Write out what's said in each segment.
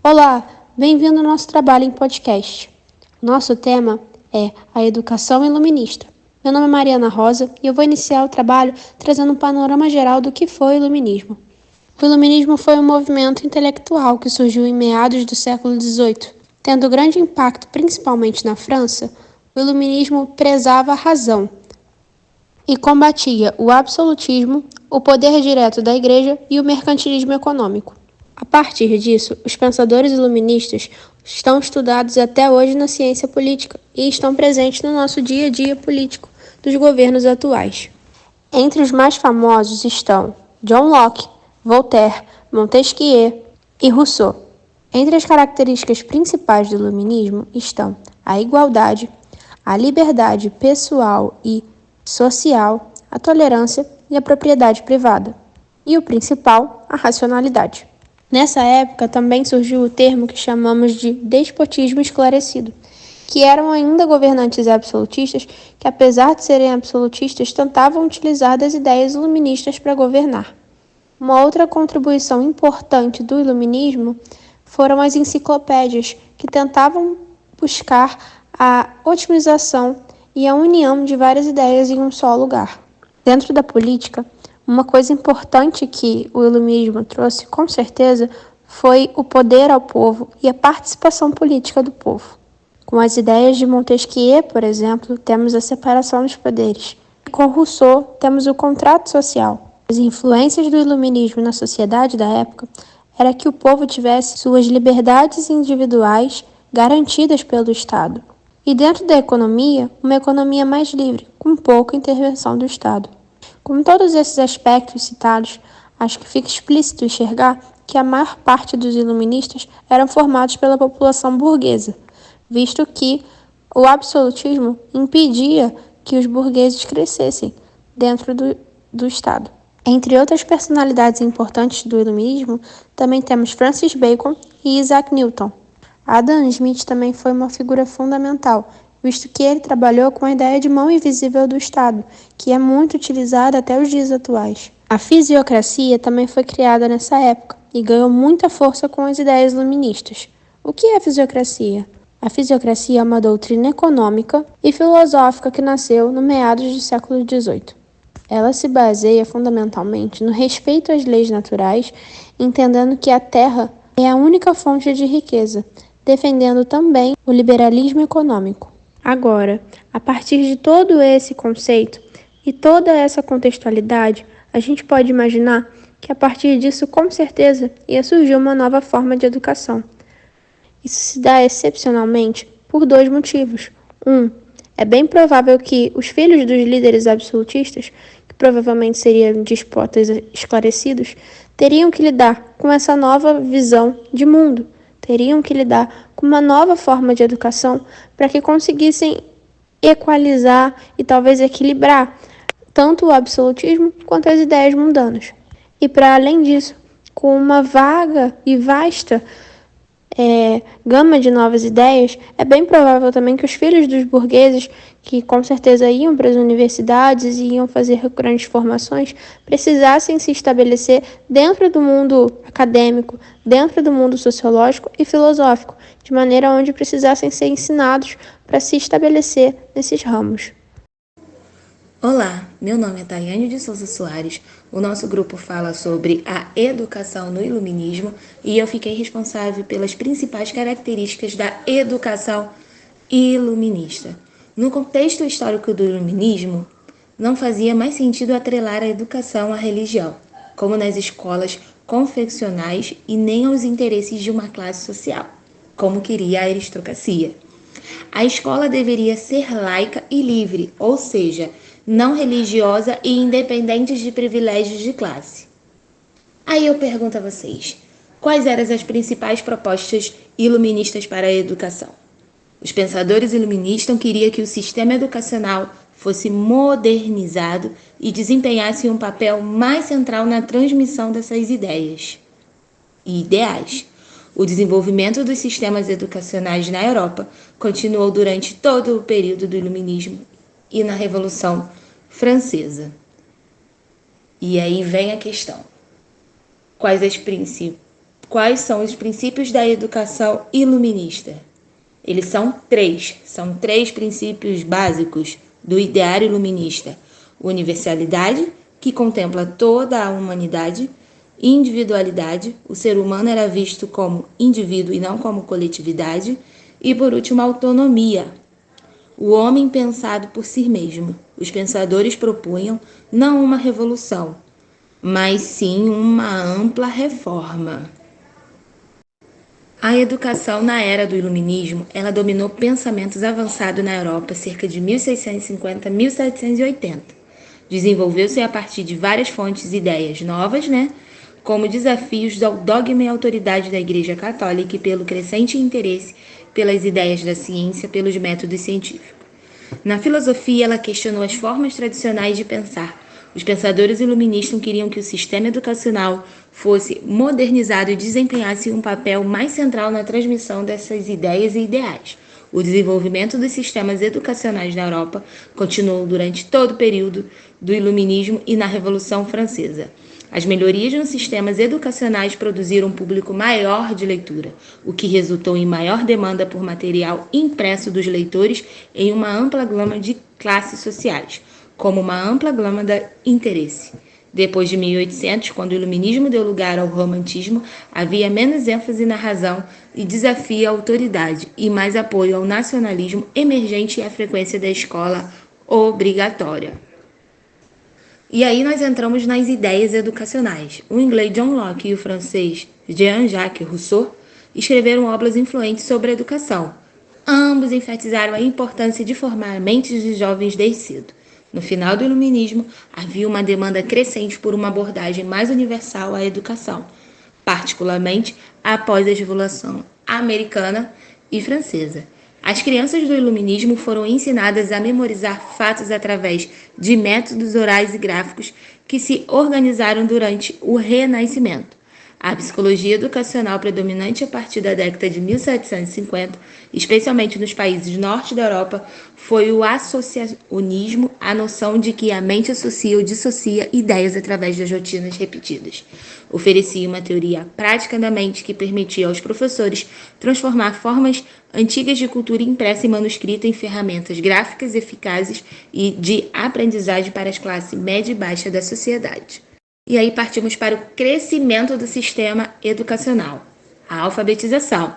Olá, bem-vindo ao nosso trabalho em podcast. Nosso tema é a educação iluminista. Meu nome é Mariana Rosa e eu vou iniciar o trabalho trazendo um panorama geral do que foi o iluminismo. O iluminismo foi um movimento intelectual que surgiu em meados do século XVIII. Tendo grande impacto principalmente na França, o iluminismo prezava a razão e combatia o absolutismo, o poder direto da Igreja e o mercantilismo econômico. A partir disso, os pensadores iluministas estão estudados até hoje na ciência política e estão presentes no nosso dia a dia político dos governos atuais. Entre os mais famosos estão John Locke, Voltaire, Montesquieu e Rousseau. Entre as características principais do iluminismo estão a igualdade, a liberdade pessoal e social, a tolerância e a propriedade privada. E o principal, a racionalidade. Nessa época também surgiu o termo que chamamos de despotismo esclarecido, que eram ainda governantes absolutistas que, apesar de serem absolutistas, tentavam utilizar das ideias iluministas para governar. Uma outra contribuição importante do iluminismo foram as enciclopédias, que tentavam buscar a otimização e a união de várias ideias em um só lugar. Dentro da política, uma coisa importante que o iluminismo trouxe, com certeza, foi o poder ao povo e a participação política do povo. Com as ideias de Montesquieu, por exemplo, temos a separação dos poderes. E com Rousseau, temos o contrato social. As influências do iluminismo na sociedade da época era que o povo tivesse suas liberdades individuais garantidas pelo Estado. E dentro da economia, uma economia mais livre, com pouca intervenção do Estado. Com todos esses aspectos citados, acho que fica explícito enxergar que a maior parte dos iluministas eram formados pela população burguesa, visto que o absolutismo impedia que os burgueses crescessem dentro do Estado. Entre outras personalidades importantes do iluminismo, também temos Francis Bacon e Isaac Newton. Adam Smith também foi uma figura fundamental, visto que ele trabalhou com a ideia de mão invisível do Estado, que é muito utilizada até os dias atuais. A fisiocracia também foi criada nessa época e ganhou muita força com as ideias iluministas. O que é a fisiocracia? A fisiocracia é uma doutrina econômica e filosófica que nasceu no meados do século XVIII. Ela se baseia fundamentalmente no respeito às leis naturais, entendendo que a Terra é a única fonte de riqueza, defendendo também o liberalismo econômico. Agora, a partir de todo esse conceito e toda essa contextualidade, a gente pode imaginar que a partir disso, com certeza, ia surgir uma nova forma de educação. Isso se dá excepcionalmente por dois motivos. É bem provável que os filhos dos líderes absolutistas, que provavelmente seriam despotas esclarecidos, teriam que lidar com essa nova visão de mundo, teriam que lidar com uma nova forma de educação para que conseguissem equalizar e talvez equilibrar tanto o absolutismo quanto as ideias mundanas. E para além disso, com uma vaga e vasta gama de novas ideias, é bem provável também que os filhos dos burgueses, que com certeza iam para as universidades e iam fazer grandes formações, precisassem se estabelecer dentro do mundo acadêmico, dentro do mundo sociológico e filosófico, de maneira onde precisassem ser ensinados para se estabelecer nesses ramos. Olá, meu nome é Tayane de Souza Soares. O nosso grupo fala sobre a educação no iluminismo e eu fiquei responsável pelas principais características da educação iluminista. No contexto histórico do iluminismo, não fazia mais sentido atrelar a educação à religião, como nas escolas confessionais, e nem aos interesses de uma classe social, como queria a aristocracia. A escola deveria ser laica e livre, ou seja, não religiosa e independente de privilégios de classe. Aí eu pergunto a vocês, quais eram as principais propostas iluministas para a educação? Os pensadores iluministas queriam que o sistema educacional fosse modernizado e desempenhasse um papel mais central na transmissão dessas ideias e ideais. O desenvolvimento dos sistemas educacionais na Europa continuou durante todo o período do Iluminismo e na Revolução Francesa. E aí vem a questão: quais as principais Quais são os princípios da educação iluminista? Eles são três princípios básicos do ideário iluminista: universalidade, que contempla toda a humanidade; individualidade, o ser humano era visto como indivíduo e não como coletividade; e, por último, autonomia, o homem pensado por si mesmo. Os pensadores propunham não uma revolução, mas sim uma ampla reforma. A educação na era do Iluminismo, ela dominou pensamentos avançados na Europa cerca de 1650 a 1780. Desenvolveu-se a partir de várias fontes e ideias novas, como desafios ao dogma e autoridade da Igreja Católica e pelo crescente interesse pelas ideias da ciência, pelos métodos científicos. Na filosofia, ela questionou as formas tradicionais de pensar. Os pensadores iluministas queriam que o sistema educacional fosse modernizado e desempenhasse um papel mais central na transmissão dessas ideias e ideais. O desenvolvimento dos sistemas educacionais na Europa continuou durante todo o período do Iluminismo e na Revolução Francesa. As melhorias nos sistemas educacionais produziram um público maior de leitura, o que resultou em maior demanda por material impresso dos leitores em uma ampla gama de classes sociais, como uma ampla gama de interesse. Depois de 1800, quando o iluminismo deu lugar ao romantismo, havia menos ênfase na razão e desafio à autoridade, e mais apoio ao nacionalismo emergente e à frequência da escola obrigatória. E aí nós entramos nas ideias educacionais. O inglês John Locke e o francês Jean-Jacques Rousseau escreveram obras influentes sobre a educação. Ambos enfatizaram a importância de formar mentes de jovens desde cedo. No final do Iluminismo, havia uma demanda crescente por uma abordagem mais universal à educação, particularmente após a Revolução Americana e Francesa. As crianças do Iluminismo foram ensinadas a memorizar fatos através de métodos orais e gráficos que se organizaram durante o Renascimento. A psicologia educacional predominante a partir da década de 1750, especialmente nos países norte da Europa, foi o associacionismo, a noção de que a mente associa ou dissocia ideias através das rotinas repetidas. Oferecia uma teoria prática da mente que permitia aos professores transformar formas antigas de cultura impressa e manuscrita em ferramentas gráficas eficazes e de aprendizagem para as classes média e baixa da sociedade. E aí partimos para o crescimento do sistema educacional, a alfabetização.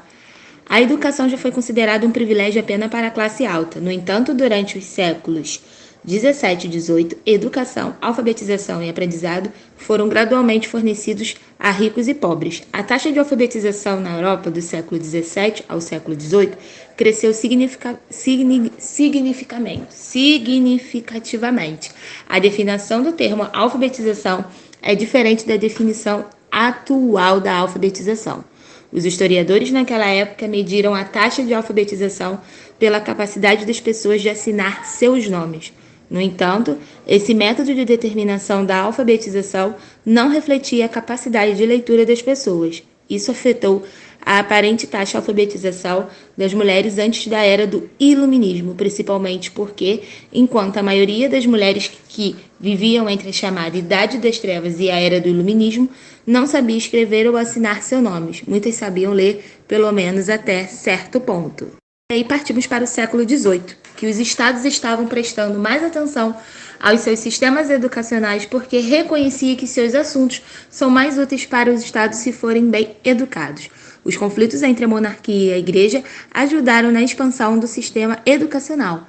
A educação já foi considerada um privilégio apenas para a classe alta. No entanto, durante os séculos 17 e 18, educação, alfabetização e aprendizado foram gradualmente fornecidos a ricos e pobres. A taxa de alfabetização na Europa do século 17 ao século 18 cresceu significativamente. A definição do termo alfabetização é diferente da definição atual da alfabetização. Os historiadores naquela época mediram a taxa de alfabetização pela capacidade das pessoas de assinar seus nomes. No entanto, esse método de determinação da alfabetização não refletia a capacidade de leitura das pessoas. Isso afetou a aparente taxa de alfabetização das mulheres antes da era do Iluminismo, principalmente porque, enquanto a maioria das mulheres que viviam entre a chamada Idade das Trevas e a era do Iluminismo não sabia escrever ou assinar seus nomes, muitas sabiam ler, pelo menos até certo ponto. E aí partimos para o século XVIII, que os estados estavam prestando mais atenção aos seus sistemas educacionais porque reconhecia que seus assuntos são mais úteis para os estados se forem bem educados. Os conflitos entre a monarquia e a igreja ajudaram na expansão do sistema educacional.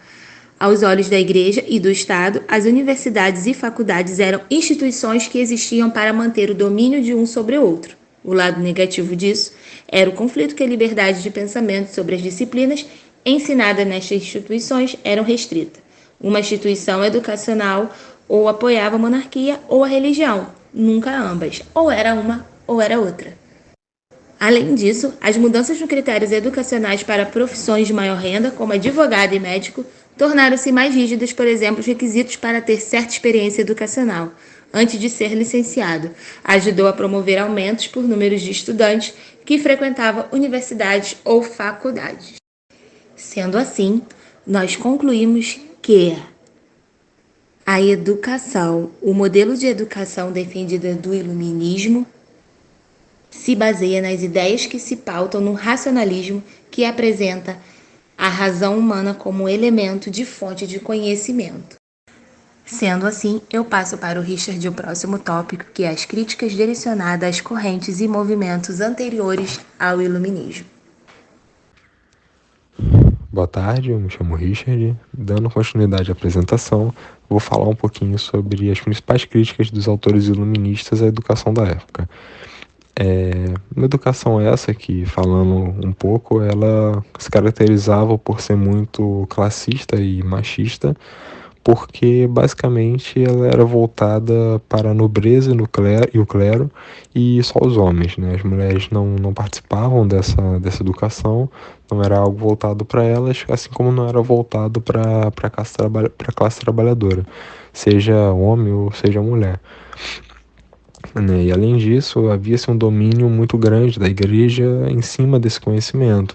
Aos olhos da igreja e do estado, as universidades e faculdades eram instituições que existiam para manter o domínio de um sobre o outro. O lado negativo disso era o conflito que a liberdade de pensamento sobre as disciplinas ensinadas nestas instituições eram restrita. Uma instituição educacional ou apoiava a monarquia ou a religião, nunca ambas, ou era uma ou era outra. Além disso, as mudanças nos critérios educacionais para profissões de maior renda, como advogado e médico, tornaram-se mais rígidas, por exemplo, os requisitos para ter certa experiência educacional, antes de ser licenciado. Ajudou a promover aumentos por números de estudantes que frequentavam universidades ou faculdades. Sendo assim, nós concluímos que a educação, o modelo de educação defendido do Iluminismo, se baseia nas ideias que se pautam no racionalismo, que apresenta a razão humana como elemento de fonte de conhecimento. Sendo assim, eu passo para o Richard o próximo tópico, que é as críticas direcionadas às correntes e movimentos anteriores ao iluminismo. Boa tarde, eu me chamo Richard. Dando continuidade à apresentação, vou falar um pouquinho sobre as principais críticas dos autores iluministas à educação da época. Uma educação essa que, falando um pouco, ela se caracterizava por ser muito classista e machista, porque basicamente ela era voltada para a nobreza e o clero e só os homens, né? As mulheres não participavam dessa educação, não era algo voltado para elas, assim como não era voltado para a classe trabalhadora, seja homem ou seja mulher. Né? E além disso, havia-se um domínio muito grande da igreja em cima desse conhecimento.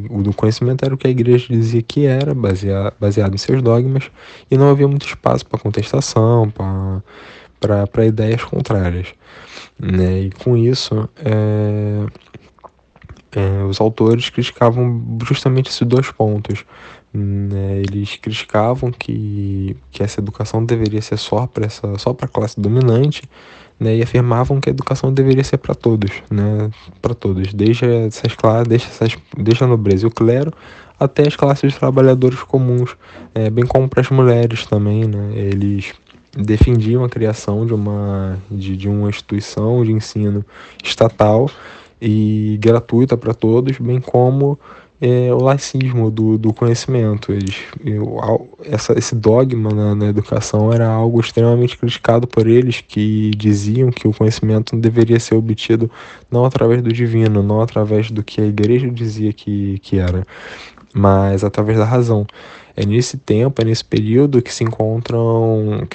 O conhecimento era o que a igreja dizia que era, baseado em seus dogmas, e não havia muito espaço para contestação, para ideias contrárias. Né? E com isso, os autores criticavam justamente esses dois pontos. Né? Eles criticavam que essa educação deveria ser só para a classe dominante, né? E afirmavam que a educação deveria ser para todos, né? Para todos, desde a nobreza e o clero até as classes de trabalhadores comuns, bem como para as mulheres também. Né? Eles defendiam a criação de uma instituição de ensino estatal e gratuita para todos, bem como o laicismo do conhecimento. Esse dogma na educação era algo extremamente criticado por eles, que diziam que o conhecimento deveria ser obtido não através do divino, não através do que a igreja dizia que era, mas através da razão. É nesse tempo, é nesse período que se encontram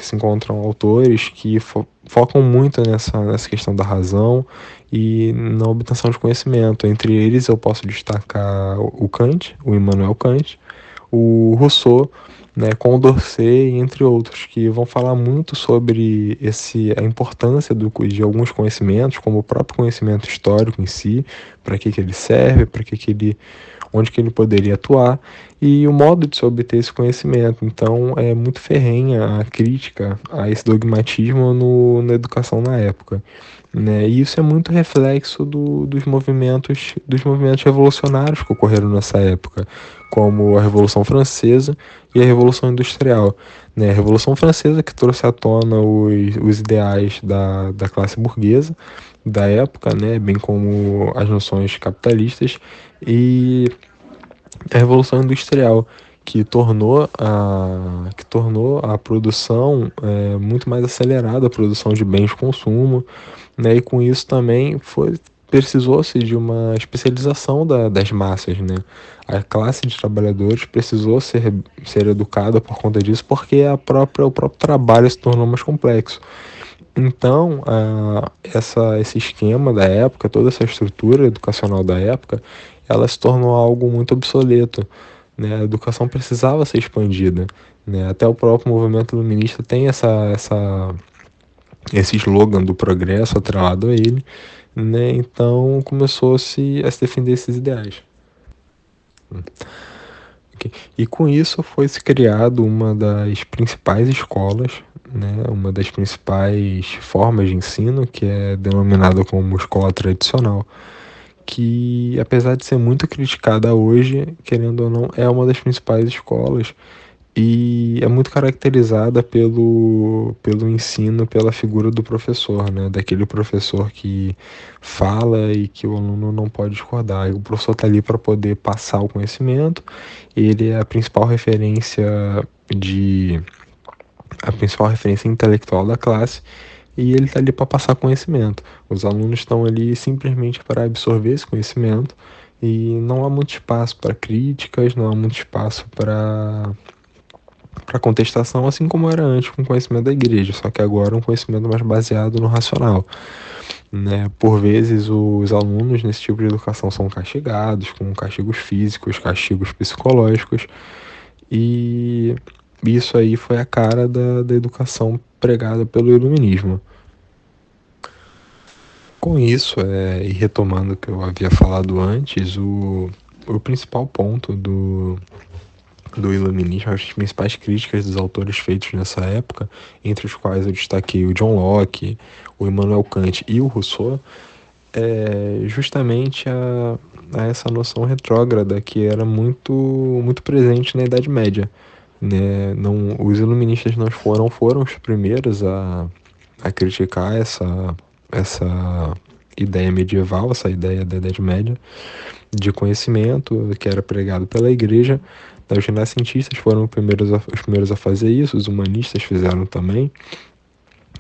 autores que focam muito nessa questão da razão e na obtenção de conhecimento. Entre eles eu posso destacar o Kant, o Immanuel Kant, o Rousseau, né, Condorcet, entre outros, que vão falar muito sobre a importância de alguns conhecimentos, como o próprio conhecimento histórico em si, para que ele serve, onde que ele poderia atuar e o modo de se obter esse conhecimento. Então é muito ferrenha a crítica a esse dogmatismo na educação na época. Né? E isso é muito reflexo dos movimentos revolucionários que ocorreram nessa época, como a Revolução Francesa e a Revolução Industrial. Né? A Revolução Francesa, que trouxe à tona os ideais da classe burguesa da época, né? Bem como as noções capitalistas, e a Revolução Industrial, que tornou a produção muito mais acelerada, a produção de bens de consumo, né? E com isso também precisou-se de uma especialização das massas, né? A classe de trabalhadores precisou ser educada por conta disso, porque o próprio trabalho se tornou mais complexo. Então, esse esquema da época, toda essa estrutura educacional da época, ela se tornou algo muito obsoleto. Né? A educação precisava ser expandida. Né? Até o próprio movimento iluminista tem esse slogan do progresso atrelado a ele. Né? Então, começou-se a se defender esses ideais. Okay. E com isso foi-se criado uma das principais escolas, né, uma das principais formas de ensino, que é denominada como escola tradicional, que apesar de ser muito criticada hoje, querendo ou não, é uma das principais escolas e é muito caracterizada pelo ensino, pela figura do professor, né? Daquele professor que fala e que o aluno não pode discordar. E o professor está ali para poder passar o conhecimento, ele é a principal referência intelectual da classe, e ele está ali para passar conhecimento. Os alunos estão ali simplesmente para absorver esse conhecimento, e não há muito espaço para críticas, não há muito espaço para contestação, assim como era antes com o conhecimento da igreja, só que agora um conhecimento mais baseado no racional. Né? Por vezes os alunos nesse tipo de educação são castigados com castigos físicos, castigos psicológicos, e isso aí foi a cara da educação pregada pelo iluminismo. Com isso, e retomando o que eu havia falado antes, o principal ponto do iluminismo, as principais críticas dos autores feitos nessa época, entre os quais eu destaquei o John Locke, o Immanuel Kant e o Rousseau, é justamente a essa noção retrógrada que era muito presente na Idade Média, né? Não, os iluministas não foram os primeiros a criticar essa ideia medieval, essa ideia da Idade Média de conhecimento que era pregado pela Igreja. Os renascentistas foram os primeiros a fazer isso, os humanistas fizeram também,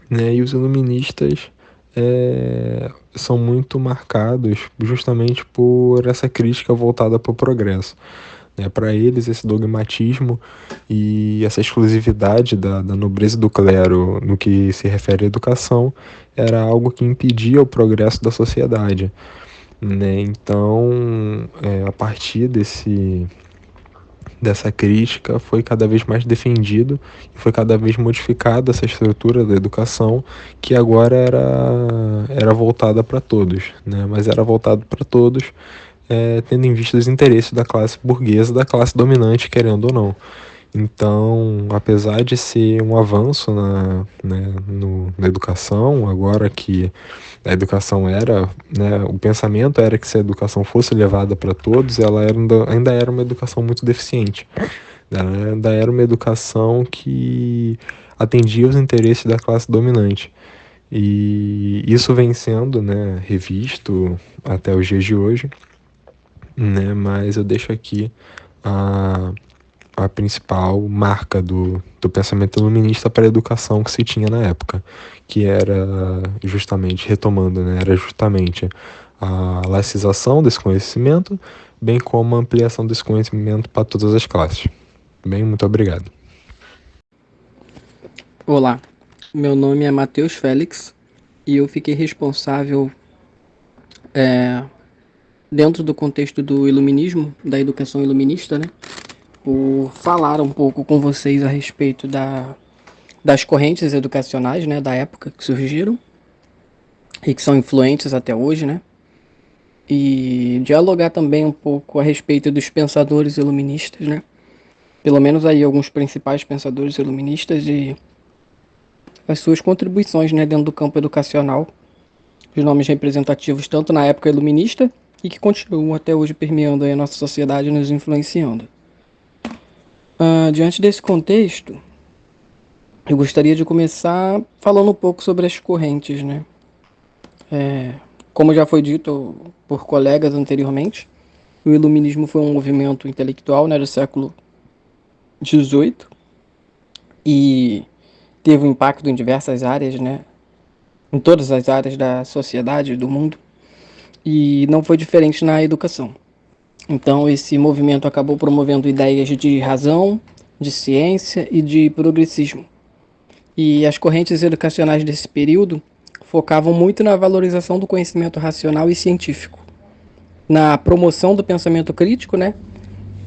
né? E os iluministas são muito marcados justamente por essa crítica voltada para o progresso. Para eles, esse dogmatismo e essa exclusividade da nobreza do clero no que se refere à educação era algo que impedia o progresso da sociedade, né? Então, a partir dessa crítica foi cada vez mais defendido e foi cada vez modificada essa estrutura da educação que agora era voltada para todos, né? Mas era voltado para todos tendo em vista os interesses da classe burguesa, da classe dominante, querendo ou não. Então, apesar de ser um avanço na educação, agora que a educação era, né, o pensamento era que se a educação fosse levada para todos, ela ainda era uma educação muito deficiente. Ela ainda era uma educação que atendia os interesses da classe dominante. E isso vem sendo, né, revisto até os dias de hoje, né, mas eu deixo aqui a principal marca do pensamento iluminista para a educação que se tinha na época, que era justamente, retomando, né, era justamente a laicização desse conhecimento, bem como a ampliação desse conhecimento para todas as classes. Bem, muito obrigado. Olá, meu nome é Matheus Félix e eu fiquei responsável dentro do contexto do iluminismo, da educação iluminista, né, por falar um pouco com vocês a respeito das correntes educacionais, né, da época que surgiram e que são influentes até hoje, né, e dialogar também um pouco a respeito dos pensadores iluministas, né, pelo menos aí alguns principais pensadores iluministas e as suas contribuições, né, dentro do campo educacional, os nomes representativos tanto na época iluminista e que continuam até hoje permeando aí a nossa sociedade e nos influenciando. Diante desse contexto, eu gostaria de começar falando um pouco sobre as correntes, né? Como já foi dito por colegas anteriormente, o iluminismo foi um movimento intelectual, né, do século XVIII e teve um impacto em diversas áreas, né, em todas as áreas da sociedade, do mundo, e não foi diferente na educação. Então, esse movimento acabou promovendo ideias de razão, de ciência e de progressismo. E as correntes educacionais desse período focavam muito na valorização do conhecimento racional e científico, na promoção do pensamento crítico, né?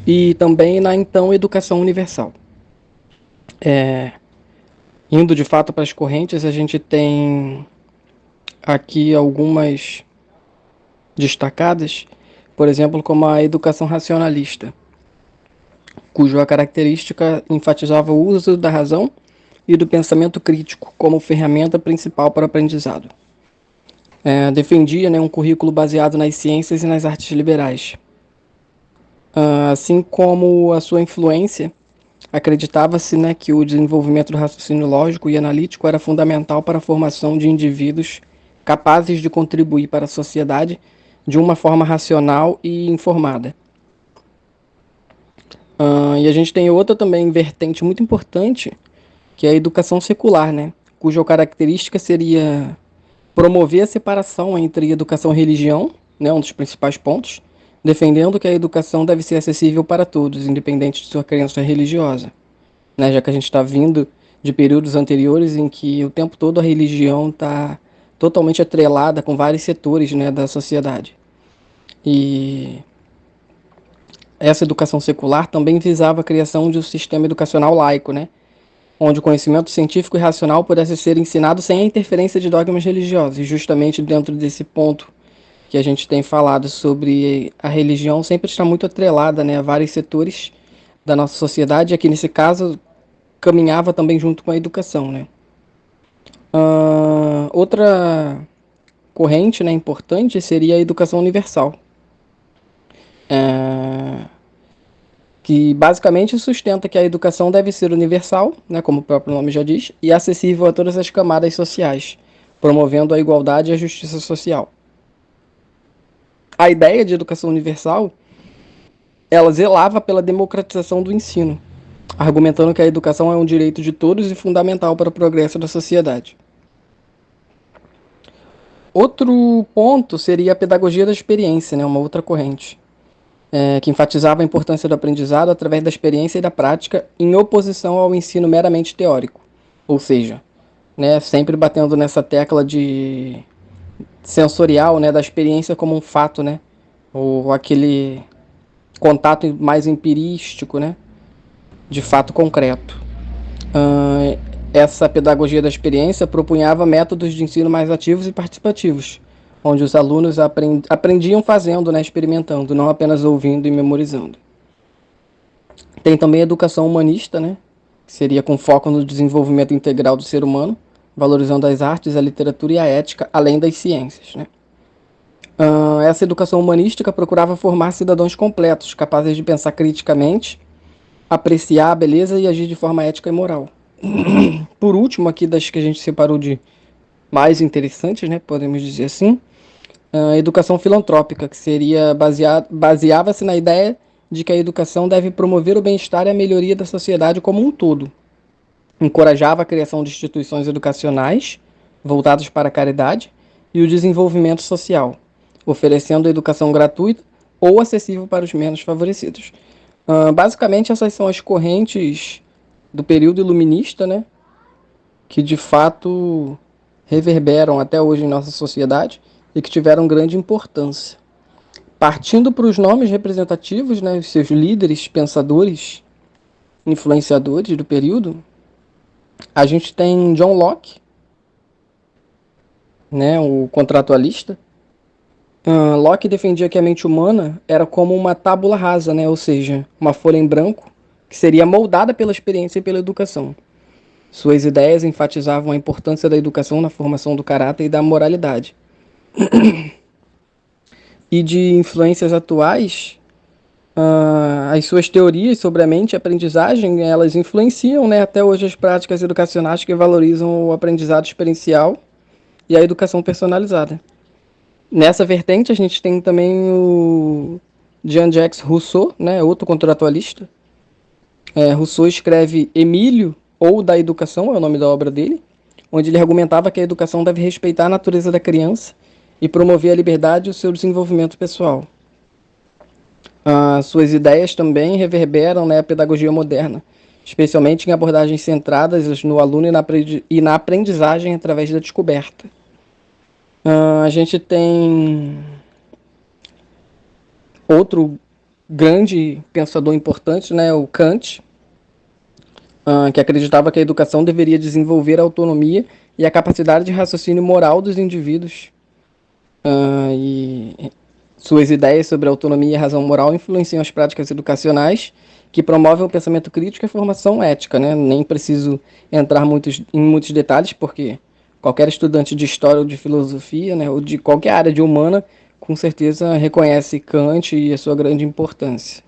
E também na, então, educação universal. Indo de fato para as correntes, a gente tem aqui algumas destacadas, por exemplo, como a educação racionalista, cuja característica enfatizava o uso da razão e do pensamento crítico como ferramenta principal para o aprendizado. Defendia, né, um currículo baseado nas ciências e nas artes liberais. Assim como a sua influência, acreditava-se, né, que o desenvolvimento do raciocínio lógico e analítico era fundamental para a formação de indivíduos capazes de contribuir para a sociedade de uma forma racional e informada. E a gente tem outra também vertente muito importante, que é a educação secular, né, cuja característica seria promover a separação entre educação e religião, né, um dos principais pontos, defendendo que a educação deve ser acessível para todos, independente de sua crença religiosa, né, já que a gente está vindo de períodos anteriores em que o tempo todo a religião está totalmente atrelada com vários setores, né, da sociedade. E essa educação secular também visava a criação de um sistema educacional laico, né, onde o conhecimento científico e racional pudesse ser ensinado sem a interferência de dogmas religiosos. E justamente dentro desse ponto que a gente tem falado sobre a religião, sempre está muito atrelada, né, a vários setores da nossa sociedade, e aqui nesse caso caminhava também junto com a educação, né. Outra corrente, né, importante seria a educação universal, que basicamente sustenta que a educação deve ser universal, né, como o próprio nome já diz, e acessível a todas as camadas sociais, promovendo a igualdade e a justiça social. A ideia de educação universal, ela zelava pela democratização do ensino, argumentando que a educação é um direito de todos e fundamental para o progresso da sociedade. Outro ponto seria a pedagogia da experiência, né, uma outra corrente, que enfatizava a importância do aprendizado através da experiência e da prática, em oposição ao ensino meramente teórico. Ou seja, né, sempre batendo nessa tecla de sensorial, né, da experiência como um fato, né, ou aquele contato mais empirístico, né, de fato concreto. Essa pedagogia da experiência propunhava métodos de ensino mais ativos e participativos, onde os alunos aprendiam fazendo, né, experimentando, não apenas ouvindo e memorizando. Tem também a educação humanista, né, que seria com foco no desenvolvimento integral do ser humano, valorizando as artes, a literatura e a ética, além das ciências, né. Essa educação humanística procurava formar cidadãos completos, capazes de pensar criticamente, apreciar a beleza e agir de forma ética e moral. Por último, aqui das que a gente separou de mais interessantes, né, podemos dizer assim, a educação filantrópica, que seria baseava-se na ideia de que a educação deve promover o bem-estar e a melhoria da sociedade como um todo. Encorajava a criação de instituições educacionais voltadas para a caridade e o desenvolvimento social, oferecendo educação gratuita ou acessível para os menos favorecidos. Basicamente, essas são as correntes do período iluminista, né, que de fato reverberam até hoje em nossa sociedade e que tiveram grande importância. Partindo para os nomes representativos, né, os seus líderes, pensadores, influenciadores do período, a gente tem John Locke, né, o contratualista. Locke defendia que a mente humana era como uma tábula rasa, né, ou seja, uma folha em branco que seria moldada pela experiência e pela educação. Suas ideias enfatizavam a importância da educação na formação do caráter e da moralidade. E de influências atuais, as suas teorias sobre a mente e a aprendizagem, elas influenciam, né, até hoje as práticas educacionais que valorizam o aprendizado experiencial e a educação personalizada. Nessa vertente, a gente tem também o Jean-Jacques Rousseau, né, outro contratualista. Rousseau escreve Emílio, ou da Educação, é o nome da obra dele, onde ele argumentava que a educação deve respeitar a natureza da criança e promover a liberdade e o seu desenvolvimento pessoal. Suas ideias também reverberam, né, a pedagogia moderna, especialmente em abordagens centradas no aluno e na aprendizagem através da descoberta. A gente tem outro grande pensador importante, né, o Kant, que acreditava que a educação deveria desenvolver a autonomia e a capacidade de raciocínio moral dos indivíduos. E suas ideias sobre a autonomia e a razão moral influenciam as práticas educacionais que promovem o pensamento crítico e a formação ética, né? Nem preciso entrar em muitos detalhes, porque qualquer estudante de história ou de filosofia, né, ou de qualquer área de humana, com certeza reconhece Kant e a sua grande importância.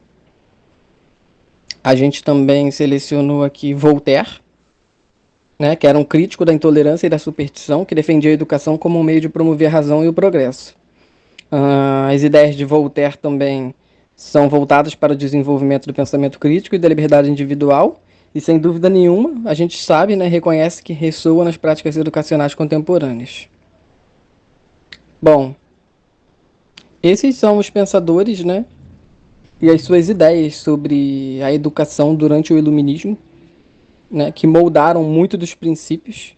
A gente também selecionou aqui Voltaire, né, que era um crítico da intolerância e da superstição, que defendia a educação como um meio de promover a razão e o progresso. As ideias de Voltaire também são voltadas para o desenvolvimento do pensamento crítico e da liberdade individual, e sem dúvida nenhuma, a gente sabe, né, reconhece que ressoa nas práticas educacionais contemporâneas. Bom, esses são os pensadores, né, e as suas ideias sobre a educação durante o Iluminismo, né, que moldaram muito dos princípios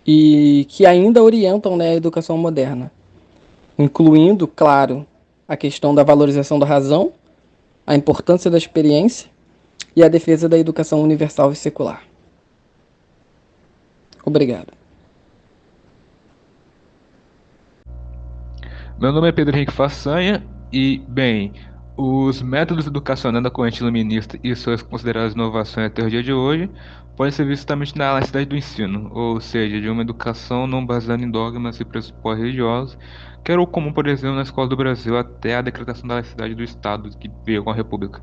e que ainda orientam, né, a educação moderna, incluindo, claro, a questão da valorização da razão, a importância da experiência e a defesa da educação universal e secular. Obrigado. Meu nome é Pedro Henrique Façanha e, bem, os métodos educacionais da corrente iluminista e suas consideradas inovações até o dia de hoje podem ser vistos justamente na elasticidade do ensino, ou seja, de uma educação não baseada em dogmas e pressupostos religiosos, que era o comum, por exemplo, na escola do Brasil até a decretação da laicidade do Estado, que veio com a República.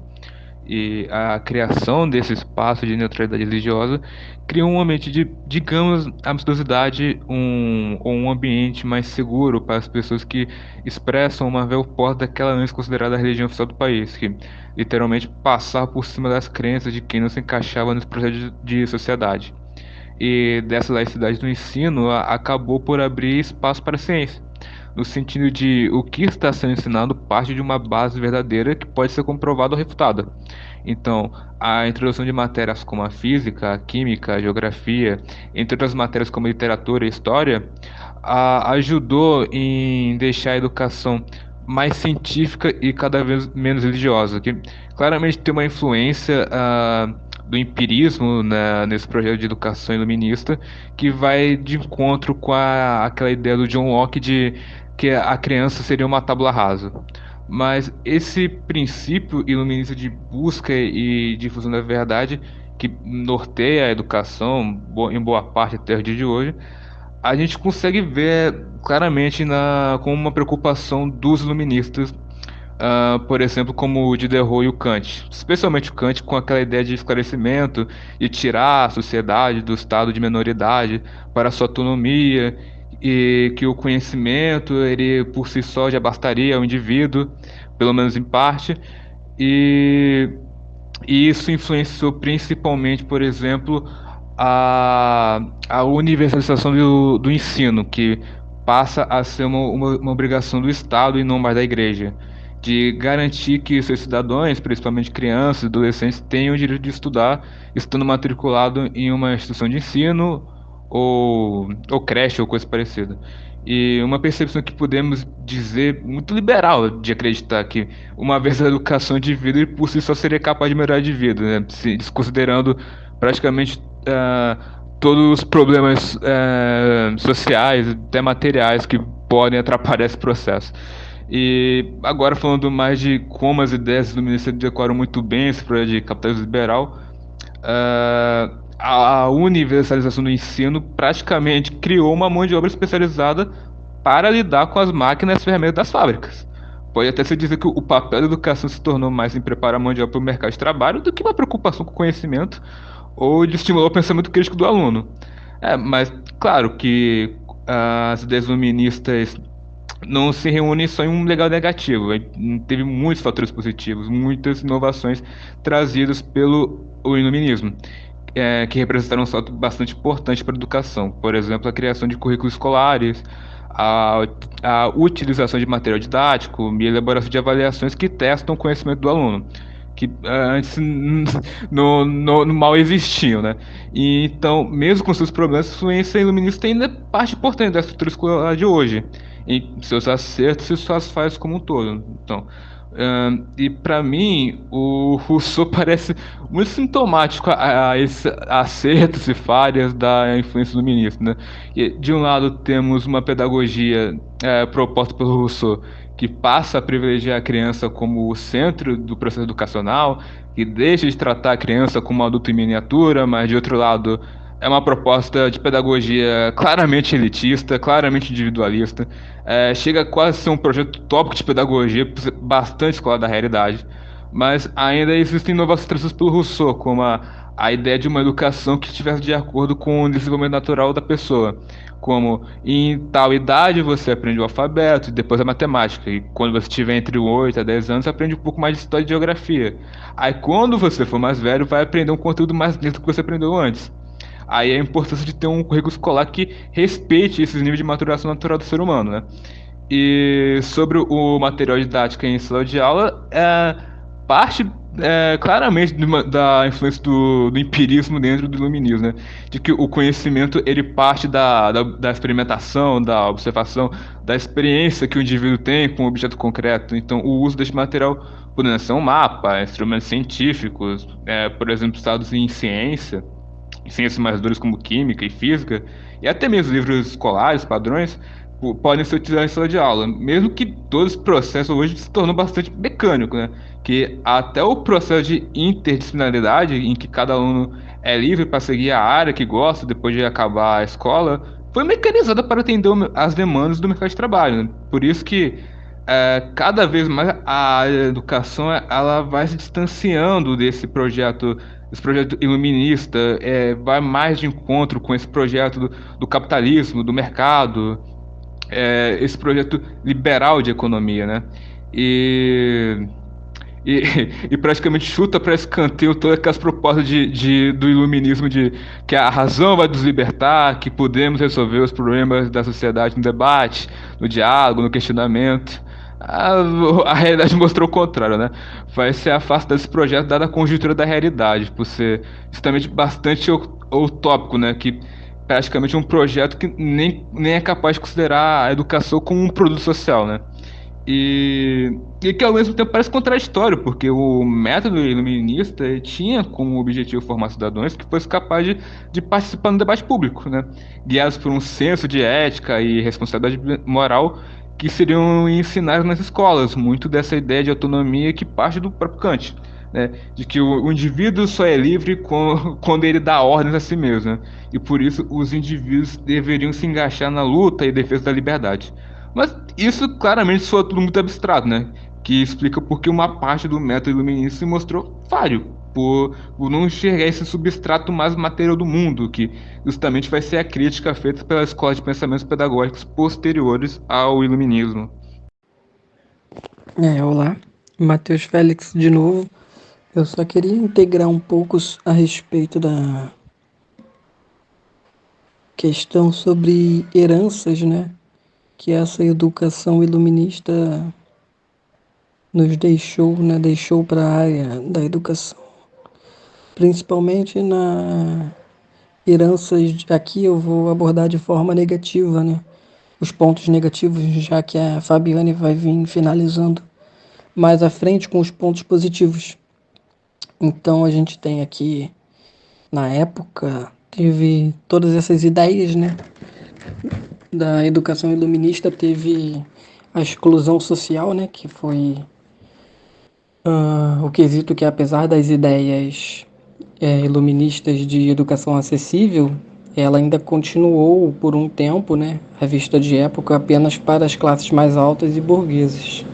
E a criação desse espaço de neutralidade religiosa cria um ambiente de, digamos, amistosidade, ou um ambiente mais seguro para as pessoas que expressam uma véu porta daquela antes considerada a religião oficial do país, que literalmente passava por cima das crenças de quem não se encaixava nesse projeto de sociedade. E dessa laicidade do ensino acabou por abrir espaço para a ciência, no sentido de o que está sendo ensinado parte de uma base verdadeira que pode ser comprovada ou refutada. Então, a introdução de matérias como a física, a química, a geografia, entre outras matérias como literatura e história, ajudou em deixar a educação mais científica e cada vez menos religiosa, que claramente tem uma influência do empirismo, né, nesse projeto de educação iluminista, que vai de encontro com aquela ideia do John Locke de que a criança seria uma tábula rasa. Mas esse princípio iluminista de busca e difusão da verdade, que norteia a educação em boa parte até o dia de hoje, a gente consegue ver claramente como uma preocupação dos iluministas, por exemplo, como o Diderot e o Kant, especialmente o Kant com aquela ideia de esclarecimento e tirar a sociedade do estado de minoridade para a sua autonomia, e que o conhecimento ele por si só já bastaria ao indivíduo, pelo menos em parte, e, e isso influenciou principalmente, por exemplo, a universalização do ensino, que passa a ser uma obrigação do Estado e não mais da Igreja, de garantir que seus cidadãos, principalmente crianças e adolescentes, tenham o direito de estudar, estando matriculado em uma instituição de ensino ou creche ou coisa parecida. E uma percepção que podemos dizer muito liberal de acreditar que uma vez a educação de vida ele por si só seria capaz de melhorar de vida, né? Desconsiderando praticamente todos os problemas sociais, até materiais que podem atrapalhar esse processo. E agora falando mais de como as ideias do Ministério decoram muito bem esse projeto de capitalismo liberal, a universalização do ensino praticamente criou uma mão de obra especializada para lidar com as máquinas e ferramentas das fábricas. Pode até se dizer que o papel da educação se tornou mais em preparar a mão de obra para o mercado de trabalho do que uma preocupação com o conhecimento ou de estimular o pensamento crítico do aluno. Mas claro que as ideias iluministas não se reúnem só em um legado negativo. Teve muitos fatores positivos, muitas inovações trazidas pelo o iluminismo, que representaram um salto bastante importante para a educação. Por exemplo, a criação de currículos escolares, a, a utilização de material didático e a elaboração de avaliações que testam o conhecimento do aluno, que antes não mal existiam, né? E, então, mesmo com seus problemas, a influência iluminista ainda é parte importante da estrutura escolar de hoje, em seus acertos e suas falhas como um todo. Então, e para mim, o Rousseau parece muito sintomático a esses acertos e falhas da influência iluminista, né? E, de um lado, temos uma pedagogia proposta pelo Rousseau, que passa a privilegiar a criança como o centro do processo educacional, que deixa de tratar a criança como um adulto em miniatura, mas de outro lado é uma proposta de pedagogia claramente elitista, claramente individualista, chega quase a ser um projeto tópico de pedagogia, bastante escolado da realidade, mas ainda existem inovações trazidas pelo Rousseau, como a ideia de uma educação que estivesse de acordo com o desenvolvimento natural da pessoa, como em tal idade você aprende o alfabeto e depois a matemática, e quando você tiver entre 8 a 10 anos, você aprende um pouco mais de história e geografia. Aí quando você for mais velho, vai aprender um conteúdo mais denso do que você aprendeu antes. Aí a importância de ter um currículo escolar que respeite esses níveis de maturação natural do ser humano, né? E sobre o material didático em sala de aula, parte claramente da influência do empirismo dentro do iluminismo, né? De que o conhecimento ele parte da experimentação, da observação, da experiência que o indivíduo tem com um objeto concreto. Então, o uso desse material podendo ser um mapa, instrumentos científicos, por exemplo, usados em ciência, ciências mais duras como química e física, e até mesmo livros escolares, padrões, podem ser utilizados em sala de aula, mesmo que todo esse processo hoje se tornou bastante mecânico, né? Que até o processo de interdisciplinaridade, em que cada aluno é livre para seguir a área que gosta depois de acabar a escola, foi mecanizada para atender as demandas do mercado de trabalho, né? Por isso que cada vez mais a educação ela vai se distanciando esse projeto iluminista, vai mais de encontro com esse projeto do capitalismo, do mercado, esse projeto liberal de economia, né? E, e, e praticamente chuta para escanteio todas aquelas propostas do iluminismo de que a razão vai nos libertar, que podemos resolver os problemas da sociedade no debate, no diálogo, no questionamento. A, a realidade mostrou o contrário, né? Vai se afastar desse projeto dada a conjuntura da realidade, por ser justamente bastante utópico, né? Que praticamente é um projeto que nem é capaz de considerar a educação como um produto social, né? E que ao mesmo tempo parece contraditório, porque o método iluminista ele tinha como objetivo formar cidadãos que fossem capazes de participar no debate público, né? Guiados por um senso de ética e responsabilidade moral que seriam ensinados nas escolas, muito dessa ideia de autonomia que parte do próprio Kant, né? De que o indivíduo só é livre quando ele dá ordens a si mesmo, né? E por isso os indivíduos deveriam se engajar na luta e defesa da liberdade. Mas isso claramente soa tudo muito abstrato, né? Que explica por que uma parte do método iluminista se mostrou falho, por não enxergar esse substrato mais material do mundo, que justamente vai ser a crítica feita pela escola de pensamentos pedagógicos posteriores ao iluminismo. Olá, Matheus Félix de novo. Eu só queria integrar um pouco a respeito da questão sobre heranças, né? Que essa educação iluminista nos deixou, né? Deixou para a área da educação. Principalmente na heranças, aqui eu vou abordar de forma negativa, né? Os pontos negativos, já que a Fabiane vai vir finalizando mais à frente com os pontos positivos. Então a gente tem aqui, na época, teve todas essas ideias, né? Da educação iluminista, teve a exclusão social, né? Que foi o quesito que, apesar das ideias iluministas de educação acessível, ela ainda continuou por um tempo, né? A vista de época apenas para as classes mais altas e burguesas.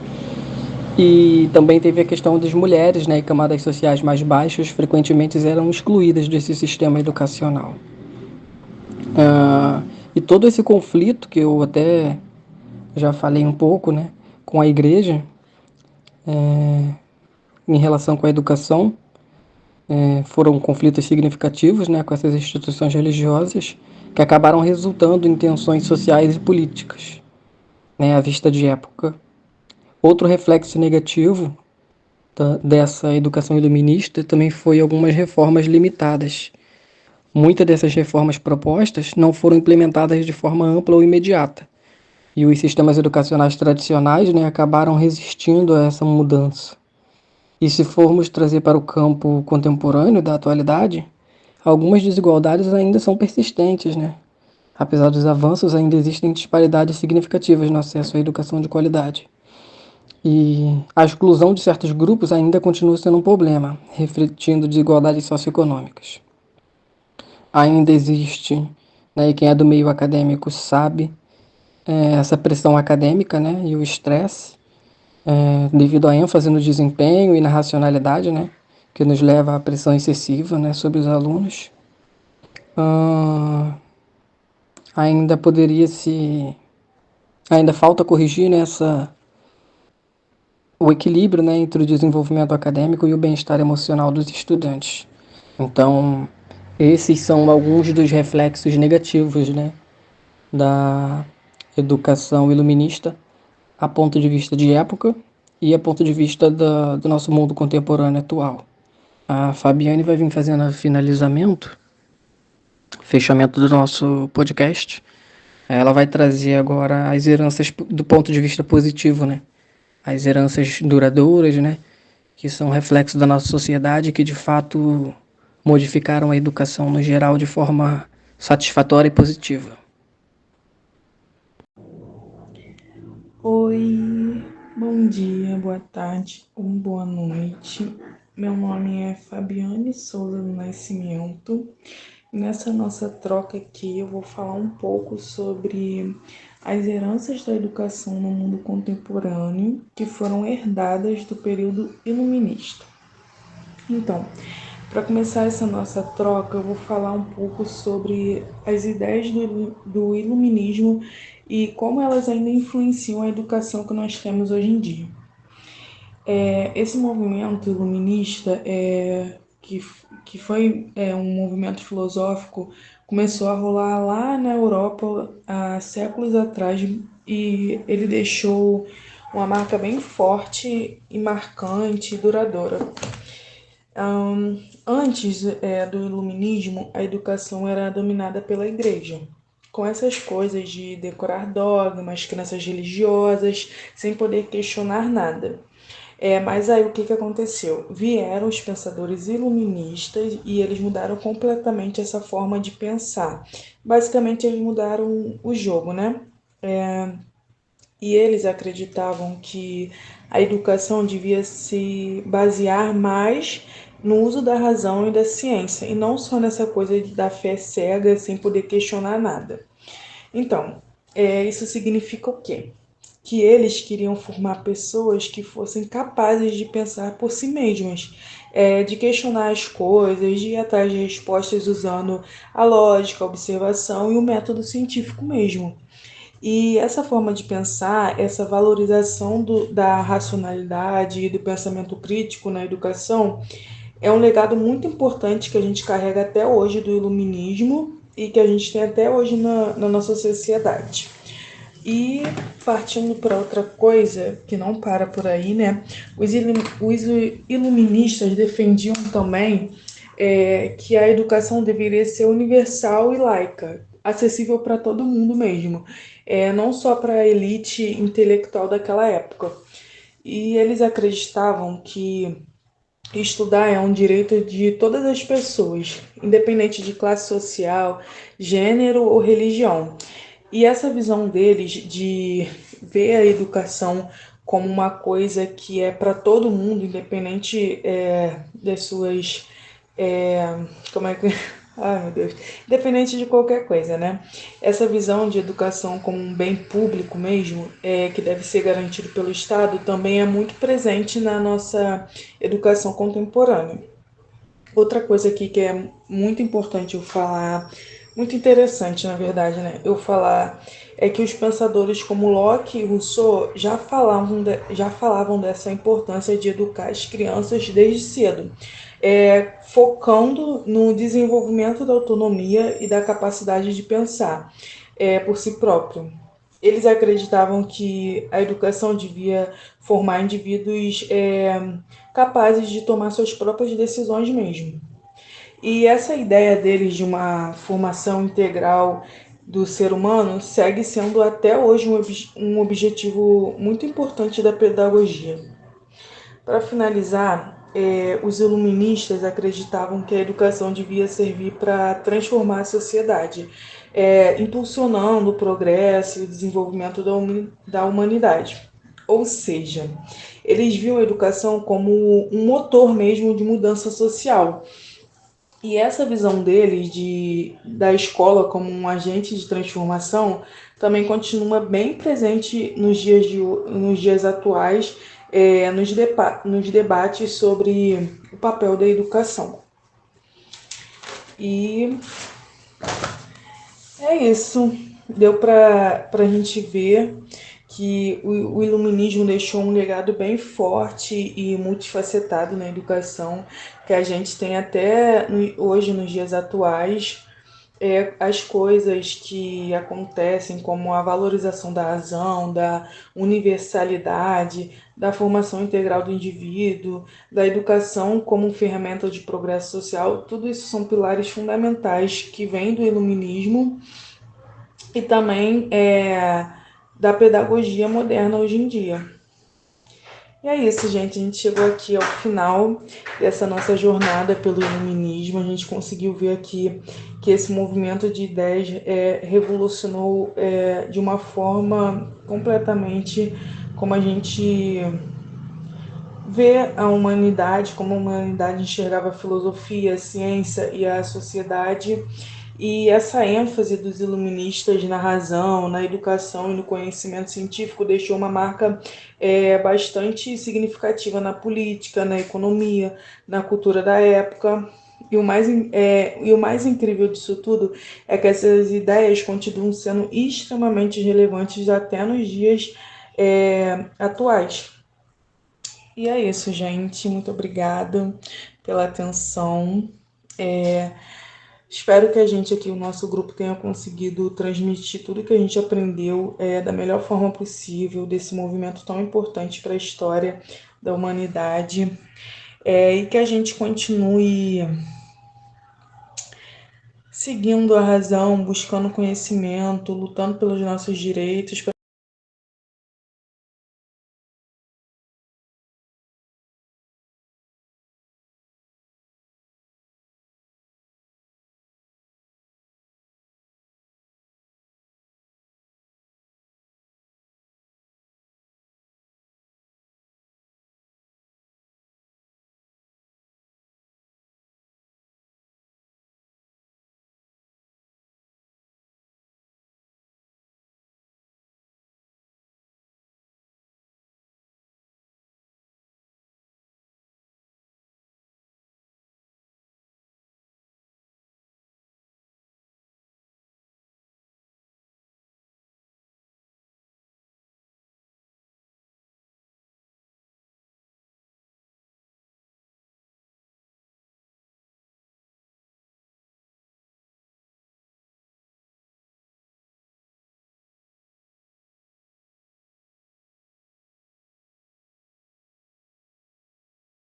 E também teve a questão das mulheres, né, e camadas sociais mais baixas frequentemente eram excluídas desse sistema educacional. E todo esse conflito, que eu até já falei um pouco, né, com a igreja, em relação com a educação, foram conflitos significativos, né, com essas instituições religiosas, que acabaram resultando em tensões sociais e políticas, né, à vista de época. Outro reflexo negativo dessa educação iluminista também foi algumas reformas limitadas. Muitas dessas reformas propostas não foram implementadas de forma ampla ou imediata, e os sistemas educacionais tradicionais, né, acabaram resistindo a essa mudança. E se formos trazer para o campo contemporâneo da atualidade, algumas desigualdades ainda são persistentes, né? Apesar dos avanços, ainda existem disparidades significativas no acesso à educação de qualidade. E a exclusão de certos grupos ainda continua sendo um problema, refletindo desigualdades socioeconômicas. Ainda existe, né, e quem é do meio acadêmico sabe, essa pressão acadêmica, né, e o estresse, devido à ênfase no desempenho e na racionalidade, né, que nos leva à pressão excessiva, né, sobre os alunos. Ainda falta corrigir, né, o equilíbrio, né, entre o desenvolvimento acadêmico e o bem-estar emocional dos estudantes. Então, esses são alguns dos reflexos negativos, né, da educação iluminista a ponto de vista de época e a ponto de vista do nosso mundo contemporâneo atual. A Fabiane vai vir fazendo o fechamento do nosso podcast. Ela vai trazer agora as heranças do ponto de vista positivo, né? As heranças duradouras, né? Que são reflexo da nossa sociedade, que de fato modificaram a educação no geral de forma satisfatória e positiva? Oi, bom dia, boa tarde ou boa noite. Meu nome é Fabiane Souza do Nascimento. Nessa nossa troca aqui, eu vou falar um pouco sobre as heranças da educação no mundo contemporâneo que foram herdadas do período iluminista. Então, para começar essa nossa troca, eu vou falar um pouco sobre as ideias do iluminismo e como elas ainda influenciam a educação que nós temos hoje em dia. Esse movimento iluminista, que foi um movimento filosófico, começou a rolar lá na Europa há séculos atrás e ele deixou uma marca bem forte e marcante e duradoura. Antes do iluminismo, a educação era dominada pela igreja, com essas coisas de decorar dogmas, crenças religiosas, sem poder questionar nada. Mas aí o que aconteceu? Vieram os pensadores iluministas e eles mudaram completamente essa forma de pensar. Basicamente, eles mudaram o jogo, né? E eles acreditavam que a educação devia se basear mais no uso da razão e da ciência, e não só nessa coisa da fé cega, sem poder questionar nada. Então, isso significa o quê? Que eles queriam formar pessoas que fossem capazes de pensar por si mesmas, de questionar as coisas, de ir atrás de respostas usando a lógica, a observação e o método científico mesmo. E essa forma de pensar, essa valorização da racionalidade e do pensamento crítico na educação, é um legado muito importante que a gente carrega até hoje do iluminismo e que a gente tem até hoje na nossa sociedade. E partindo para outra coisa, que não para por aí, né? Os iluministas defendiam também que a educação deveria ser universal e laica, acessível para todo mundo mesmo, não só para a elite intelectual daquela época. E eles acreditavam que estudar é um direito de todas as pessoas, independente de classe social, gênero ou religião. E essa visão deles de ver a educação como uma coisa que é para todo mundo, independente das suas. Como é que. Ai, meu Deus. Independente de qualquer coisa, né? Essa visão de educação como um bem público mesmo, que deve ser garantido pelo Estado, também é muito presente na nossa educação contemporânea. Outra coisa aqui que é muito importante eu falar, muito interessante na verdade, né? Eu falar é que os pensadores como Locke e Rousseau já falavam dessa importância de educar as crianças desde cedo, focando no desenvolvimento da autonomia e da capacidade de pensar por si próprio. Eles acreditavam que a educação devia formar indivíduos capazes de tomar suas próprias decisões mesmo. E essa ideia deles de uma formação integral do ser humano segue sendo até hoje um objetivo muito importante da pedagogia. Para finalizar, os iluministas acreditavam que a educação devia servir para transformar a sociedade, impulsionando o progresso e o desenvolvimento da humanidade. Ou seja, eles viam a educação como um motor mesmo de mudança social. E essa visão deles da escola como um agente de transformação também continua bem presente nos dias atuais, nos debates sobre o papel da educação. E é isso. Deu para a gente ver que o iluminismo deixou um legado bem forte e multifacetado na educação, que a gente tem até hoje, nos dias atuais, as coisas que acontecem, como a valorização da razão, da universalidade, da formação integral do indivíduo, da educação como ferramenta de progresso social, tudo isso são pilares fundamentais que vêm do iluminismo e também da pedagogia moderna hoje em dia. E é isso, gente. A gente chegou aqui ao final dessa nossa jornada pelo iluminismo. A gente conseguiu ver aqui que esse movimento de ideias revolucionou de uma forma completamente como a gente vê a humanidade, como a humanidade enxergava a filosofia, a ciência e a sociedade. E essa ênfase dos iluministas na razão, na educação e no conhecimento científico deixou uma marca bastante significativa na política, na economia, na cultura da época. E o mais incrível disso tudo é que essas ideias continuam sendo extremamente relevantes até nos dias atuais. E é isso, gente. Muito obrigada pela atenção. Espero que a gente aqui, o nosso grupo, tenha conseguido transmitir tudo que a gente aprendeu da melhor forma possível desse movimento tão importante para a história da humanidade. E que a gente continue seguindo a razão, buscando conhecimento, lutando pelos nossos direitos.